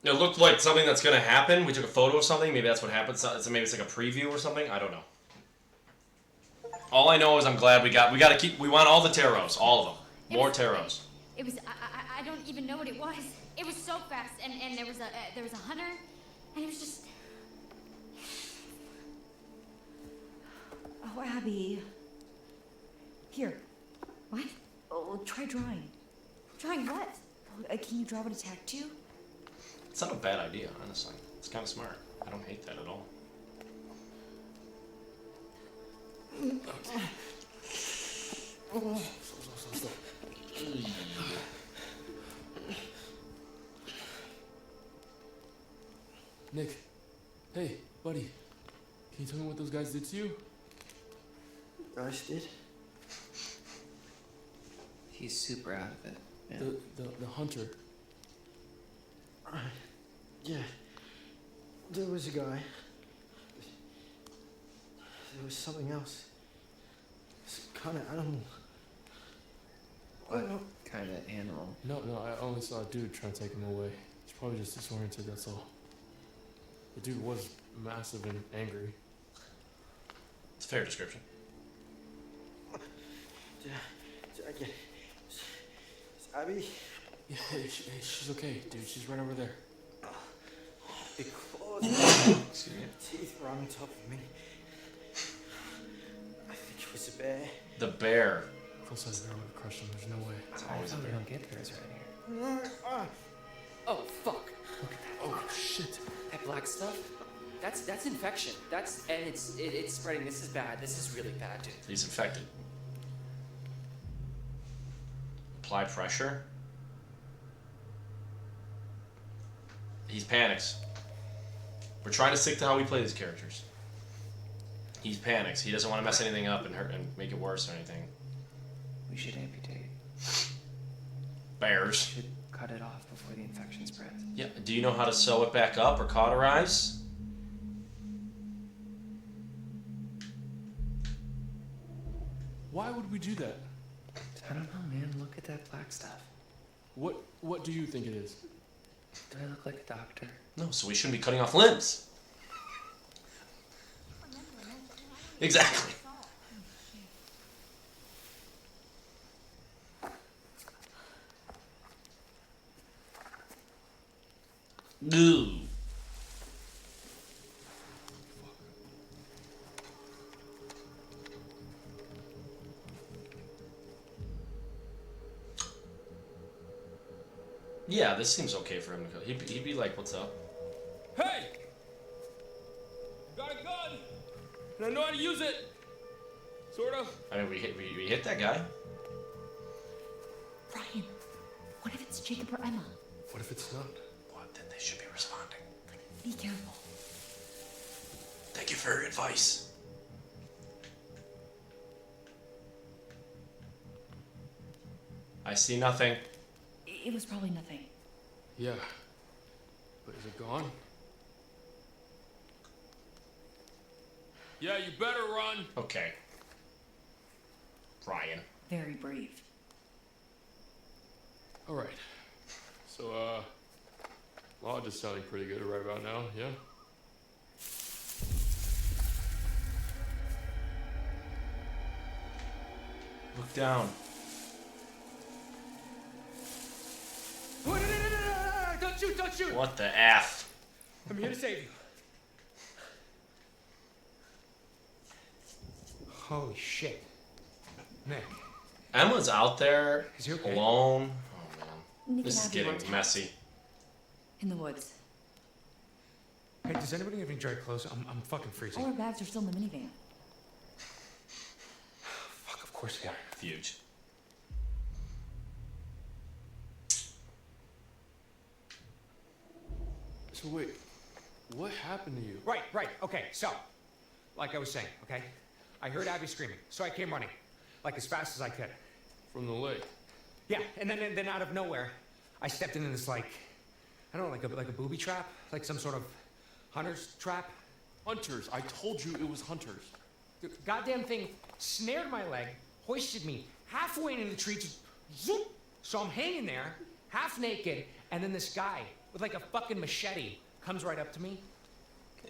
It looked like something that's gonna happen. We took a photo of something. Maybe that's what happened. So maybe it's like a preview or something. I don't know. All I know is I'm glad we gotta keep. We want all the taros, all of them. More taros. It was. I don't even know what it was. It was so fast, and there was a hunter, and it was just. Oh, Abby. Here. What? Oh, try drawing. Drawing what? Can you draw what attacked you? It's not a bad idea, honestly. It's kind of smart. I don't hate that at all. Stop. Nick, hey, buddy. Can you tell me what those guys did to you? Rush did? He's super out of it. Yeah. The hunter. Yeah. There was a guy. There was something else. Some kind of animal. What kind of animal? No, I only saw a dude trying to take him away. He's probably just disoriented, that's all. The dude was massive and angry. It's a fair description. Did I get it? Is Abby? Yeah, she's okay, dude. She's right over there. Big claws. Teeth were on top of me. I think it was a bear. The bear. Full size bear would have crushed him. There's no way. It's always a we bear. don't get bears right here. Oh, fuck. Look at that. Oh, shit. That black stuff? That's infection. And it's spreading. This is bad. This is really bad, dude. He's infected. Apply pressure. He panics. We're trying to stick to how we play these characters. He panics. He doesn't want to mess anything up and hurt and make it worse or anything. We should amputate. Bears. We should cut it off before the infection spreads. Yeah. Do you know how to sew it back up or cauterize? Why would we do that? I don't know, man. Look at that black stuff. What do you think it is? Do I look like a doctor? No, so we shouldn't be cutting off limbs. Exactly. Ooh. Yeah, this seems okay for him to go. He'd be like, what's up? Hey! Got a gun! And I know how to use it! Sort of. I mean, we hit that guy. Ryan, what if it's Jacob or Emma? What if it's not? What? Then they should be responding. Be careful. Thank you for your advice. I see nothing. It was probably nothing. Yeah. But is it gone? Yeah, you better run! Okay. Ryan. Very brave. Alright. So, Lodge is sounding pretty good right about now, yeah? Look down. Don't shoot! Don't shoot! What the F? I'm here to save you. Holy shit. Nick. Emma's out there Is he okay? alone. Oh man. Nick This is and Abby were getting attacked messy. in the woods. Hey, does anybody have any dry clothes? I'm fucking freezing. All our bags are still in the minivan. Fuck, of course they are. Huge. So wait, what happened to you? Right, okay, so, like I was saying, okay? I heard Abby screaming, so I came running, like as fast as I could. From the lake. Yeah, and then out of nowhere, I stepped into this like, I don't know, like a booby trap? Like some sort of hunter's trap? Hunters. I told you it was hunters. The goddamn thing snared my leg, hoisted me halfway into the tree, just zoop! So I'm hanging there, half naked, and then this guy with like a fucking machete, comes right up to me,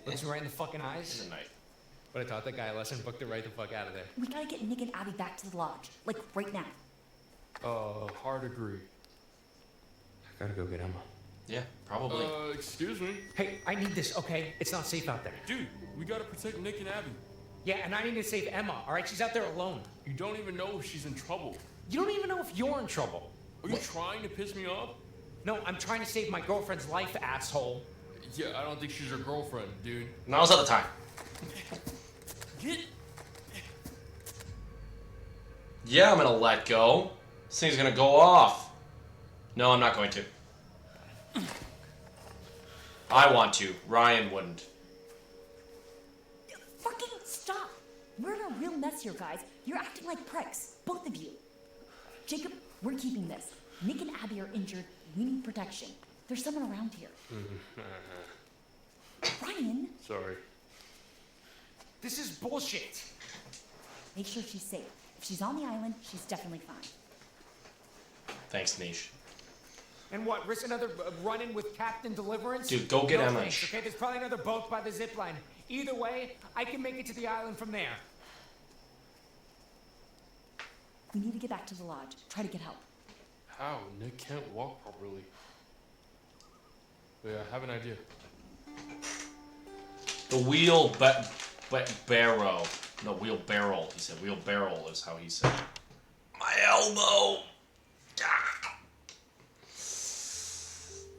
looks me right in the fucking eyes. Good night. But I taught that guy a lesson, booked it right the fuck out of there. We gotta get Nick and Abby back to the lodge. Like, right now. Hard agree. I gotta go get Emma. Yeah, probably. Excuse me? Hey, I need this, okay? It's not safe out there. Dude, we gotta protect Nick and Abby. Yeah, and I need to save Emma, alright? She's out there alone. You don't even know if she's in trouble. You don't even know if you're in trouble. Are you trying to piss me off? No, I'm trying to save my girlfriend's life, asshole. Yeah, I don't think she's your girlfriend, dude. Now's not the time. Get... Yeah, I'm gonna let go. This thing's gonna go off. No, I'm not going to. I want to. Ryan wouldn't. Fucking stop! We're in a real mess here, guys. You're acting like pricks. Both of you. Jacob, we're keeping this. Nick and Abby are injured. We need protection. There's someone around here. Ryan, Sorry. This is bullshit. make sure she's safe. If she's on the island, she's definitely fine. Thanks, Niche. And what, risk another run-in with Captain Deliverance? Dude, go get No Emma. thanks, okay? There's probably another boat by the zip line. Either way, I can make it to the island from there. We need to get back to the lodge. Try to get help. How? Nick can't walk properly. Wait, I have an idea. The barrow. No, wheelbarrow. He said wheelbarrow is how he said it. My elbow. Ah.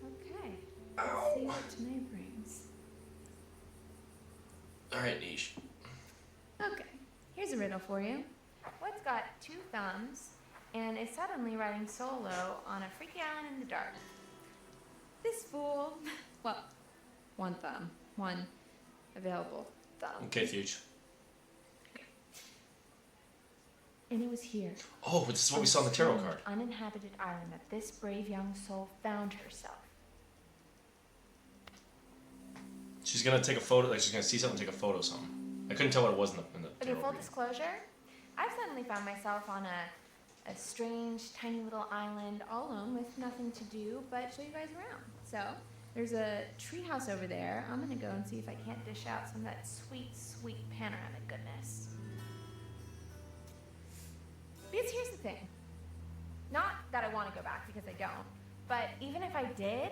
Okay. Let's see what today brings. All right, Niche. Okay. Here's a riddle for you. What's got 2 thumbs and is suddenly riding solo on a freaky island in the dark? This fool. Well, 1 thumb. 1 available thumb. Okay, Fuge. And it was here. Oh, this is what we saw on the tarot card. Uninhabited island that this brave young soul found herself. She's gonna take a photo. Like she's gonna see something, take a photo of something. I couldn't tell what it was in the Okay, tarot full reading. disclosure, I've suddenly found myself on a strange, tiny little island all alone with nothing to do but show you guys around. So, there's a treehouse over there. I'm gonna go and see if I can't dish out some of that sweet, sweet panoramic goodness. Because here's the thing. Not that I want to go back because I don't, but even if I did,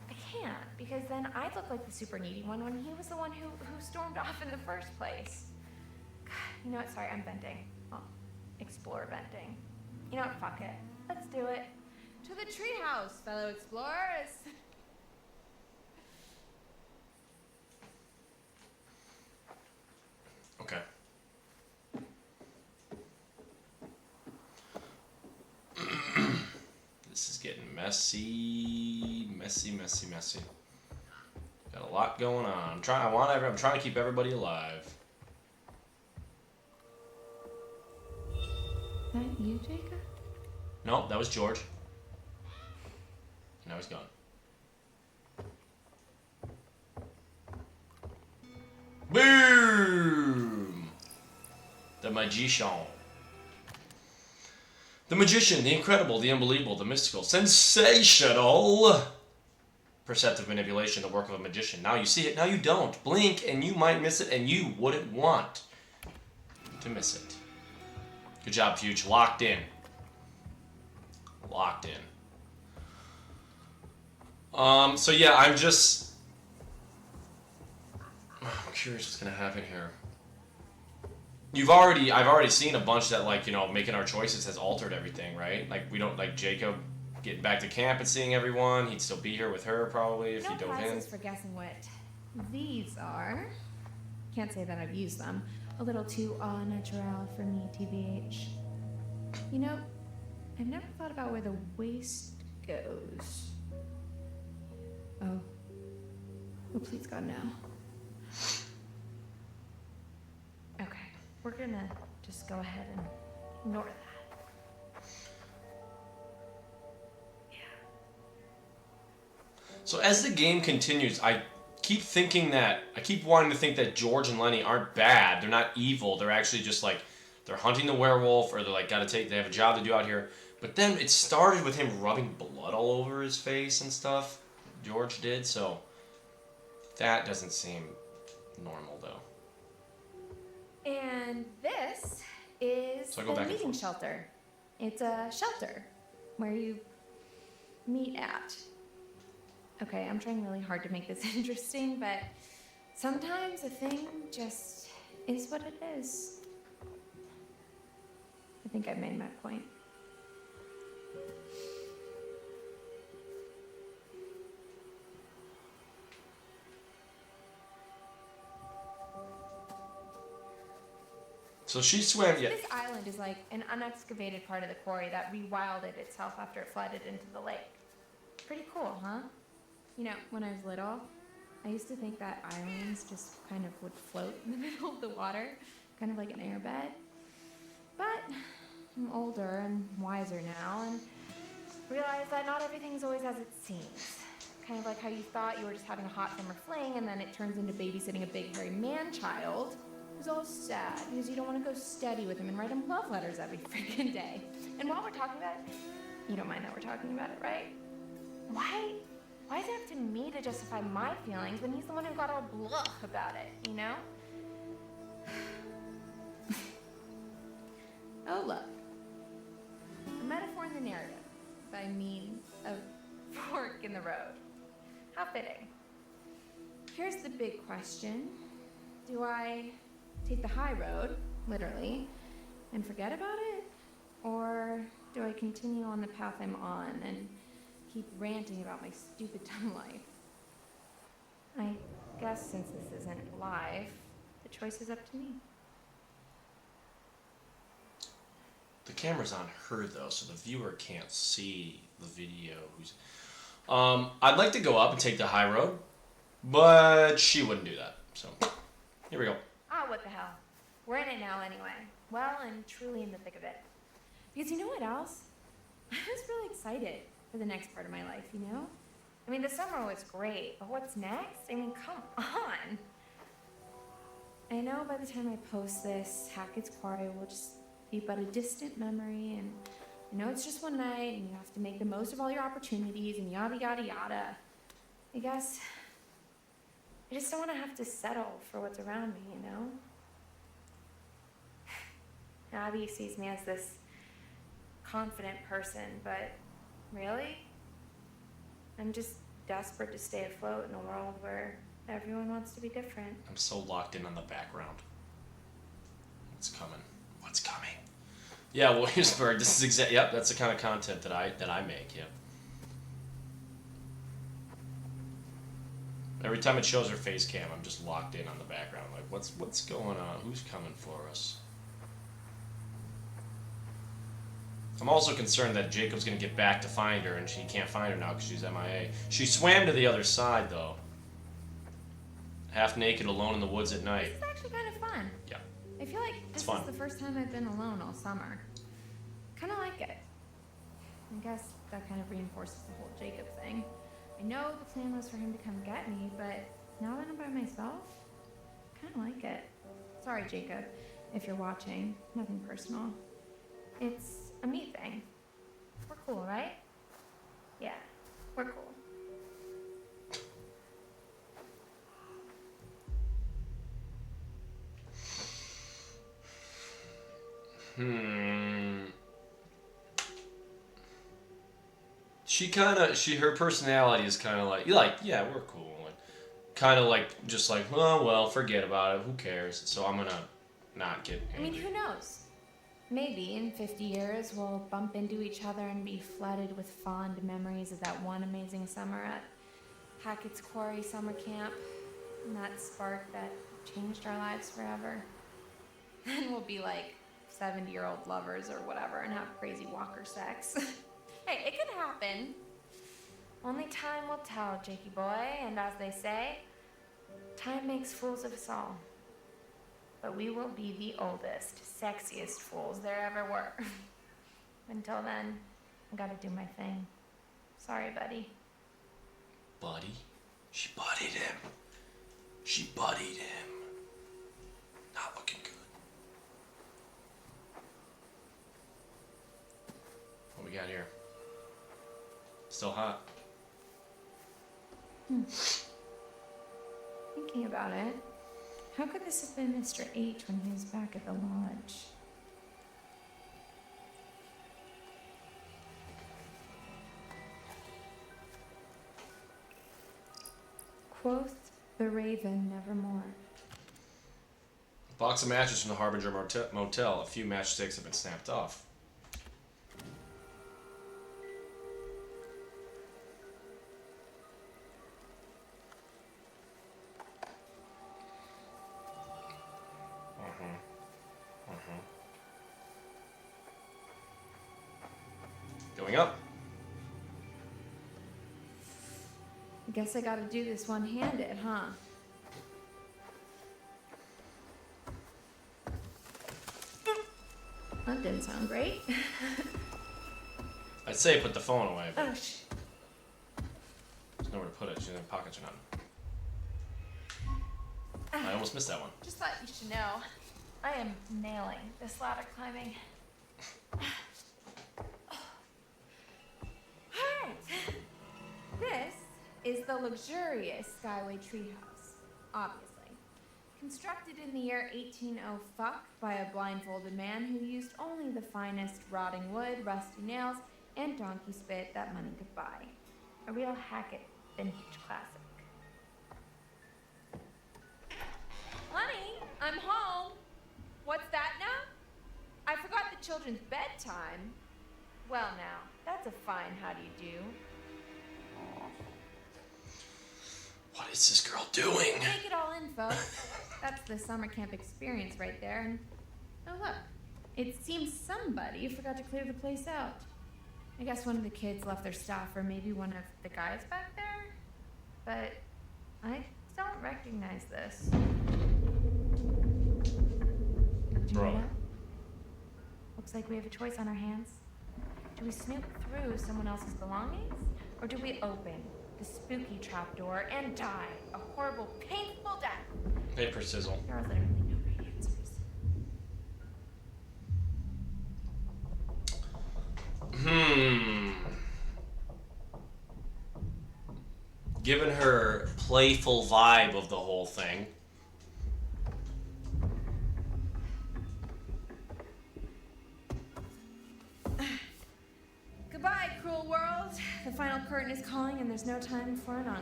I can't, because then I'd look like the super needy one when he was the one who stormed off in the first place. God, you know what? Sorry, I'm venting. Oh, explore venting. You know what? Fuck it. Let's do it. To the treehouse, fellow explorers. Okay. This is getting messy. Got a lot going on. I'm trying to keep everybody alive. Is that you, Jacob? No, that was George. Now he's gone. Boom! The magician. The magician, the incredible, the unbelievable, the mystical, sensational. Perceptive manipulation, the work of a magician. Now you see it, now you don't. Blink and you might miss it, and you wouldn't want to miss it. Good job, Fuge. Locked in. Locked in. So yeah, I'm curious what's gonna happen here. I've already seen a bunch that, like, you know, making our choices has altered everything, right? Like, we don't, like, Jacob getting back to camp and seeing everyone. He'd still be here with her, probably, if he No dove in. prizes for guessing what these are. Can't say that I've used them. A little too au naturel for me, TBH. You know, I've never thought about where the waist goes. Oh. Oh, please God, no. Okay, we're gonna just go ahead and ignore that. Yeah. So as the game continues, I keep wanting to think that George and Lenny aren't bad. They're not evil. They're actually just like, they're hunting the werewolf, or they're like, they have a job to do out here. But then it started with him rubbing blood all over his face and stuff. George did, so that doesn't seem normal though. And this is So I go the back and meeting forth. shelter. It's a shelter where you meet at. Okay, I'm trying really hard to make this interesting, but sometimes a thing just is what it is. I think I've made my point. So she swam. Yeah. This island is like an unexcavated part of the quarry that rewilded itself after it flooded into the lake. Pretty cool, huh? You know, when I was little, I used to think that islands just kind of would float in the middle of the water, kind of like an airbed. But I'm older and wiser now and realize that not everything's always as it seems. Kind of like how you thought you were just having a hot summer fling and then it turns into babysitting a big hairy man-child. Who's all sad because you don't want to go steady with him and write him love letters every freaking day. And while we're talking about it, you don't mind that we're talking about it, right? Why is it up to me to justify my feelings when he's the one who got all blah about it, you know? Oh, look. A metaphor in the narrative. I mean, a fork in the road. How fitting. Here's the big question. Do I take the high road, literally, and forget about it? Or do I continue on the path I'm on and keep ranting about my stupid dumb life? I guess since this isn't live, the choice is up to me. The camera's on her though, so the viewer can't see the video. I'd like to go up and take the high road, but she wouldn't do that. So here we go. Ah, what the hell. We're in it now anyway. Well and truly in the thick of it. Because you know what else? I was really excited for the next part of my life, you know? I mean, the summer was great, but what's next? I mean, come on. I know by the time I post this, Hackett's Quarry will just be but a distant memory, and I know it's just one night, and you have to make the most of all your opportunities, and yada, yada, yada. I guess I just don't want to have to settle for what's around me, you know? Abby sees me as this confident person, but really? I'm just desperate to stay afloat in a world where everyone wants to be different. I'm so locked in on the background. What's coming? What's coming? Yeah, Williamsburg. This is Yep, that's the kind of content that I make. Yep. Every time it shows her face cam, I'm just locked in on the background. Like, what's going on? Who's coming for us? I'm also concerned that Jacob's gonna get back to find her, and she can't find her now because she's MIA. She swam to the other side though. Half naked, alone in the woods at night. This is actually kind of fun. Yeah. I feel like this is the first time I've been alone all summer. Kind of like it. I guess that kind of reinforces the whole Jacob thing. I know the plan was for him to come get me, but now that I'm by myself, I kind of like it. Sorry, Jacob, if you're watching. Nothing personal. It's a me thing. We're cool, right? Yeah, we're cool. Her personality is kind of like, yeah, we're cool. Kind of like, just like, oh, well, forget about it. Who cares? So I'm gonna not get angry. I mean, who knows? Maybe in 50 years we'll bump into each other and be flooded with fond memories of that one amazing summer at Hackett's Quarry summer camp. And that spark that changed our lives forever. Then we'll be like 70-year-old lovers or whatever and have crazy walker sex. Hey, it could happen. Only time will tell, Jakey boy, and as they say, time makes fools of us all. But we will be the oldest, sexiest fools there ever were. Until then, I gotta do my thing. Sorry, buddy. Buddy? She buddied him. She buddied him. Not looking good. What we got here? Still hot. Thinking about it, how could this have been Mr. H when he was back at the lodge? Quoth the raven nevermore. Box of matches from the Harbinger Motel. A few matchsticks have been snapped off. Going up. I guess I gotta do this one-handed, huh? That didn't sound great. I'd say put the phone away, but Oh, there's nowhere to put it. She's in pockets or nothing. I almost missed that one. just thought you should know. I am nailing this ladder climbing. Alright. This is the luxurious Skyway Treehouse, obviously. Constructed in the year 1800 by a blindfolded man who used only the finest rotting wood, rusty nails, and donkey spit that money could buy. A real Hackett vintage classic. Honey, I'm home. What's that now? I forgot the children's bedtime. Well now, that's a fine how do you do. What is this girl doing? Take it all in, folks. That's the summer camp experience right there. And oh look, it seems somebody forgot to clear the place out. I guess one of the kids left their stuff, or maybe one of the guys back there. But I don't recognize this. Do you know what? Looks like we have a choice on our hands. Do we snoop through someone else's belongings, or do we open the spooky trapdoor and die a horrible, painful death? Hey, Sizzle. There are literally no right answers. Given her playful vibe of the whole thing. Goodbye, cruel world. The final curtain is calling, and there's no time for an encore.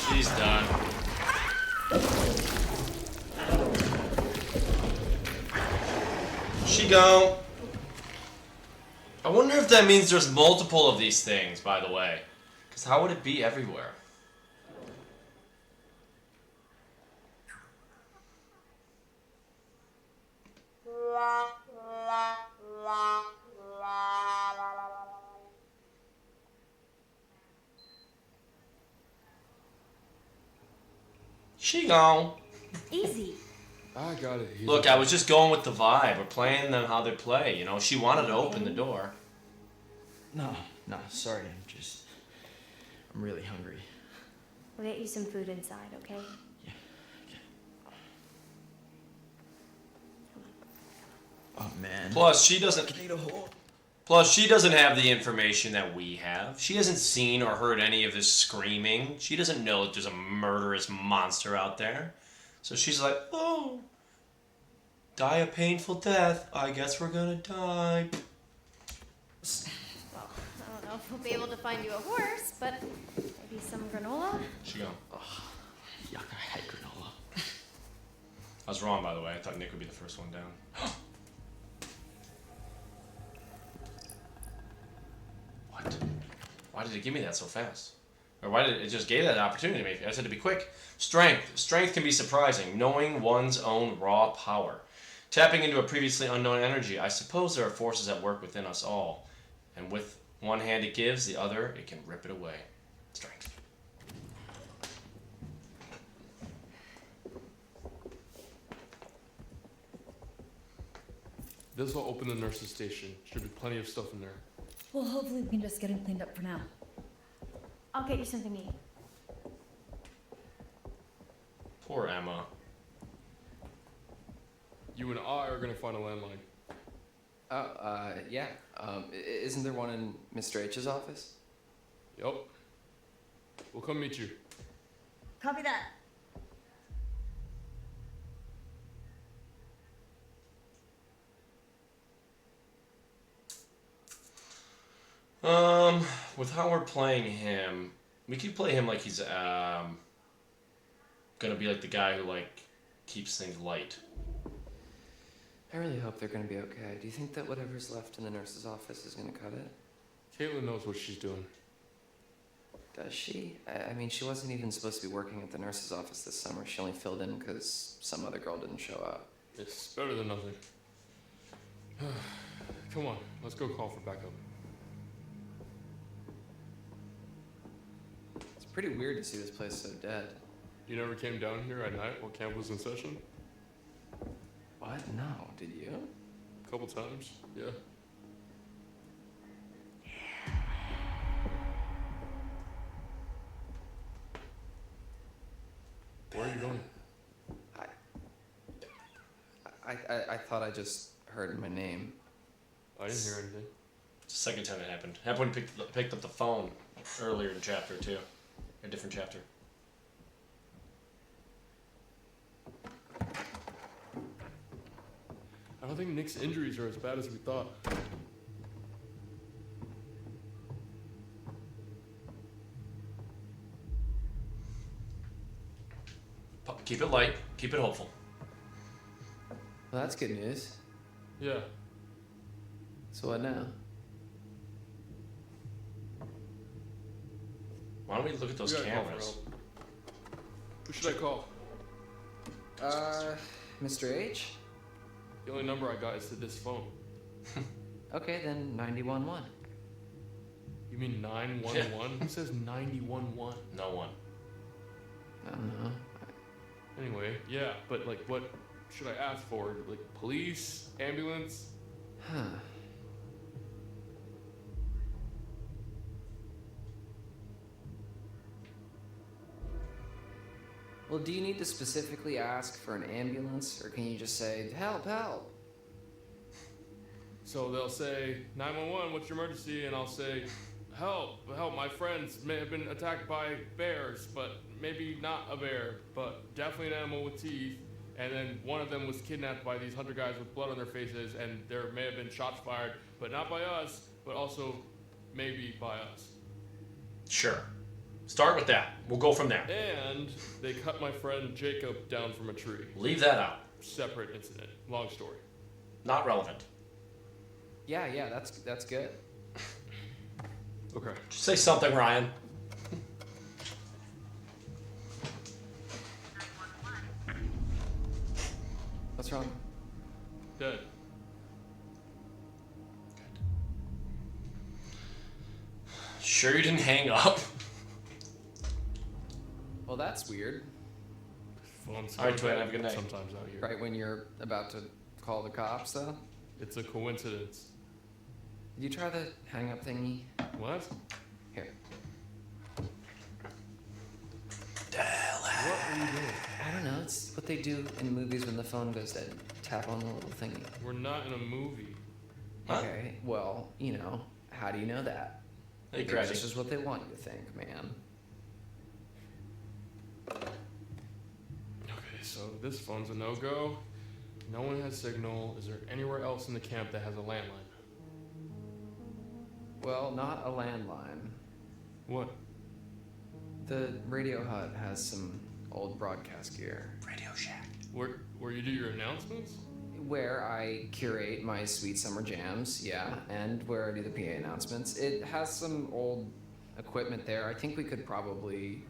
She's done. She gone. I wonder if that means there's multiple of these things, by the way. Because how would it be everywhere? She gone. Easy. I got it. Look, I was just going with the vibe. We're playing them how they play, you know? She wanted to open the door. No, sorry. I'm really hungry. We'll get you some food inside, okay? Yeah. Oh man. Plus, she doesn't Can I eat a whole? Plus, she doesn't have the information that we have. She hasn't seen or heard any of this screaming. She doesn't know that there's a murderous monster out there. So she's like, oh, die a painful death. I guess we're gonna die. Well, I don't know if we'll be able to find you a horse, but maybe some granola? She gone. Yuck, I hate granola. I was wrong, by the way. I thought Nick would be the first one down. What? Why did it give me that so fast? Or why did it just gave that opportunity to me? I said to be quick. Strength. Strength can be surprising. Knowing one's own raw power. Tapping into a previously unknown energy. I suppose there are forces at work within us all. And with one hand it gives, the other it can rip it away. Strength. This will open the nurse's station. Should be plenty of stuff in there. Well, hopefully we can just get him cleaned up for now. I'll get you something to eat. Poor Emma. You and I are gonna find a landline. Oh, yeah. Isn't there one in Mr. H's office? Yep. We'll come meet you. Copy that. With how we're playing him, we could play him like he's gonna be like the guy who like keeps things light. I really hope they're gonna be okay. Do you think that whatever's left in the nurse's office is gonna cut it? Caitlin knows what she's doing. Does she? I mean, she wasn't even supposed to be working at the nurse's office this summer. She only filled in because some other girl didn't show up. It's better than nothing. Come on, let's go call for backup. It's pretty weird to see this place so dead. You never came down here at night while camp was in session? What? No, did you? A couple times, yeah. Where are you going? I thought I just heard my name. I didn't hear anything. It's the second time it happened. Happened when he picked up the phone earlier in chapter 2. A different chapter. I don't think Nick's injuries are as bad as we thought. Keep it light. Keep it hopeful. Well, that's good news. Yeah. So what now? Why don't we look at those We gotta call for cameras? help. Who should I call? Mr. H? The only number I got is to this phone. Okay, then 911. You mean 911? Who says 911? No one. I don't know. Anyway, yeah, but like what should I ask for? Like police? Ambulance? Huh. Well, do you need to specifically ask for an ambulance, or can you just say, help, help? So they'll say, 911, what's your emergency? And I'll say, help, help, my friends may have been attacked by bears, but maybe not a bear, but definitely an animal with teeth. And then one of them was kidnapped by these hunter guys with blood on their faces, and there may have been shots fired, but not by us, but also maybe by us. Sure. Start with that. We'll go from there. And they cut my friend Jacob down from a tree. Leave that out. Separate incident. Long story. Not relevant. Yeah, that's good. Okay. Just say something, Ryan. What's wrong? Dead. Sure you didn't hang up? Well, that's weird. Phones All right, go Twin, dead have a good night. Sometimes out here. Right when you're about to call the cops, though? It's a coincidence. Did you try the hang up thingy? What? Here. What are you doing? I don't know. It's what they do in movies when the phone goes dead. Tap on the little thingy. We're not in a movie. Huh? Okay, well, you know, how do you know that? Hey, Maybe Grady. this is what they want you to think, man. Okay, so this phone's a no-go. No one has signal. Is there anywhere else in the camp that has a landline? Well, not a landline. What? The radio hut has some old broadcast gear. Radio Shack. Where you do your announcements? Where I curate my sweet summer jams, yeah, and where I do the PA announcements. It has some old equipment there. I think we could probably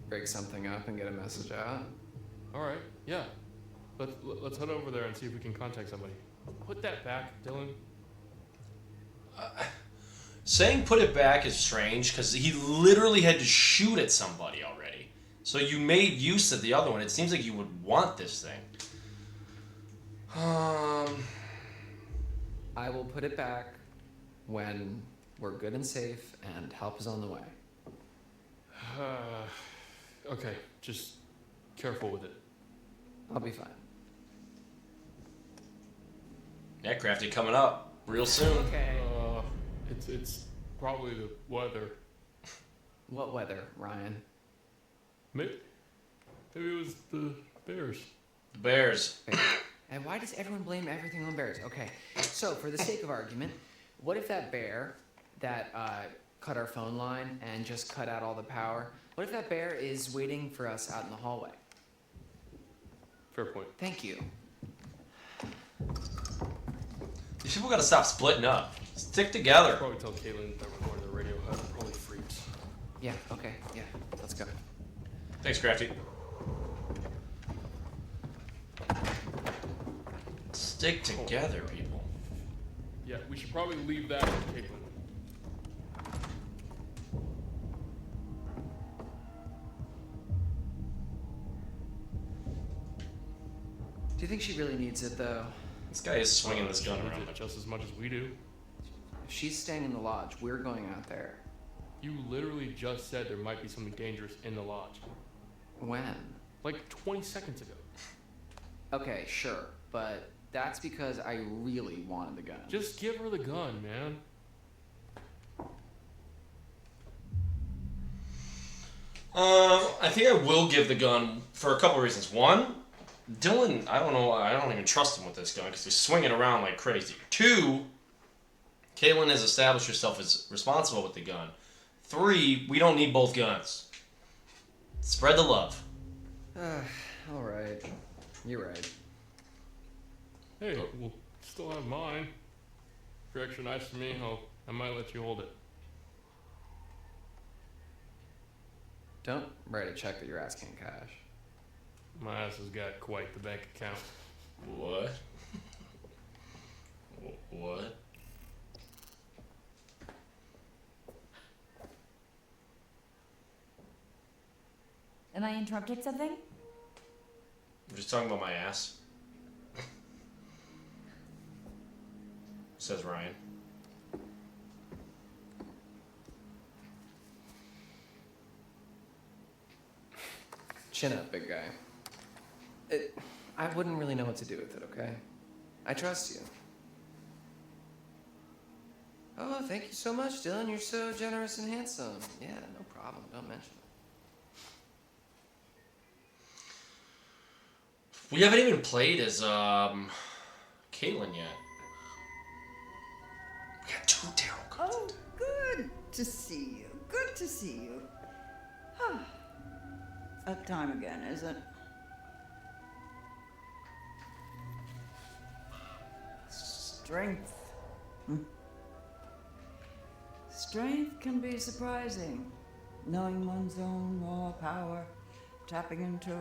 break something up and get a message out. All right, yeah. Let's head over there and see if we can contact somebody. Put that back, Dylan. Saying put it back is strange because he literally had to shoot at somebody already. So you made use of the other one. It seems like you would want this thing. I will put it back when we're good and safe and help is on the way. Okay, just careful with it. I'll be fine. Yeah, Crafty coming up real soon. Okay. It's probably the weather. What weather, Ryan? Maybe it was the bears. The Bears. And why does everyone blame everything on bears? Okay, so for the sake of argument, what if that bear that cut our phone line and just cut out all the power, what if that bear is waiting for us out in the hallway? Fair point. Thank you. These people gotta stop splitting up. Stick together. Probably tell Caitlin that we're going to the radio hut. Probably freaks. Yeah, okay, yeah, let's go. Thanks, Crafty. Stick together, people. Yeah, we should probably leave that with Caitlin. Do you think she really needs it, though? This guy is swinging this gun She needs around. it just as much as we do. If she's staying in the lodge, we're going out there. You literally just said there might be something dangerous in the lodge. When? Like 20 seconds ago. Okay, sure, but that's because I really wanted the gun. Just give her the gun, man. I think I will give the gun for a couple reasons. One, Dylan, I don't know, I don't even trust him with this gun because he's swinging around like crazy. Two, Caitlin has established herself as responsible with the gun. Three, we don't need both guns. Spread the love. Alright. You're right. Hey, we'll still have mine. If you're extra nice to me, I might let you hold it. Don't write a check that you're asking cash. My ass has got quite the bank account. What? What? Am I interrupting something? I'm just talking about my ass. Says Ryan. Chin up, big guy. I wouldn't really know what to do with it, okay? I trust you. Oh, thank you so much, Dylan. You're so generous and handsome. Yeah, no problem. Don't mention it. We haven't even played as Caitlin yet. We got 2 tarot cards. Oh, good to see you. Good to see you. That time again, is it? Strength. Strength can be surprising. Knowing one's own raw power, tapping into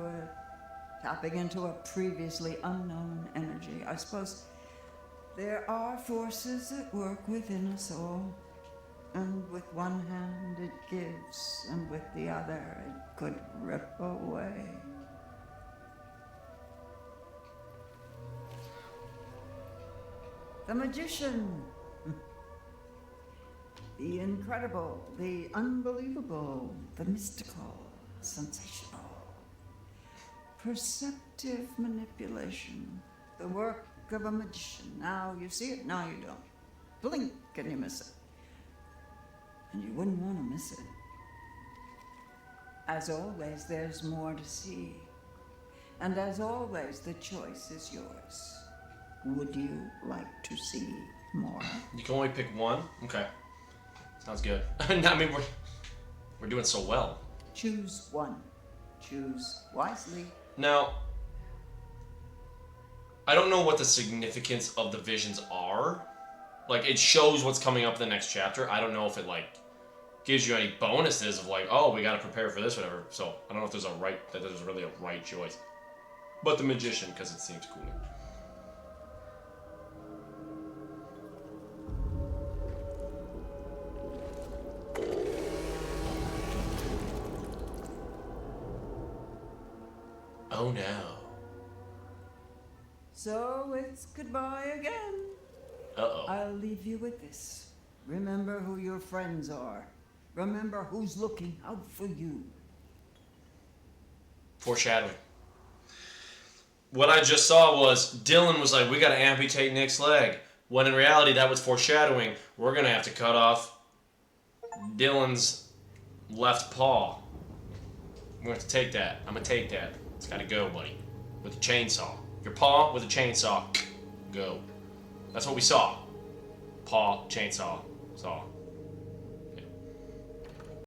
a previously unknown energy. I suppose there are forces at work within us all. And with one hand it gives, and with the other it could rip away. The magician. The incredible, the unbelievable, the mystical, sensational. Perceptive manipulation. The work of a magician. Now you see it, now you don't. Blink and you miss it. And you wouldn't want to miss it. As always, there's more to see. And as always, the choice is yours. Would you like to see more? You can only pick one? Okay. Sounds good. I mean, we're doing so well. Choose one. Choose wisely. Now, I don't know what the significance of the visions are. Like, it shows what's coming up in the next chapter. I don't know if it, like, gives you any bonuses of, like, oh, we gotta prepare for this, whatever. So, I don't know if there's there's really a right choice. But the magician, because it seems cooler. Oh no. So it's goodbye again. Uh-oh. I'll leave you with this. Remember who your friends are. Remember who's looking out for you. Foreshadowing. what I just saw was Dylan was like, we gotta amputate Nick's leg. When in reality, that was foreshadowing. We're gonna have to cut off Dylan's left paw. We're gonna have to take that. I'm gonna take that. It's gotta go, buddy. With a chainsaw. Your paw with a chainsaw. Go. That's what we saw. Paw, chainsaw, saw.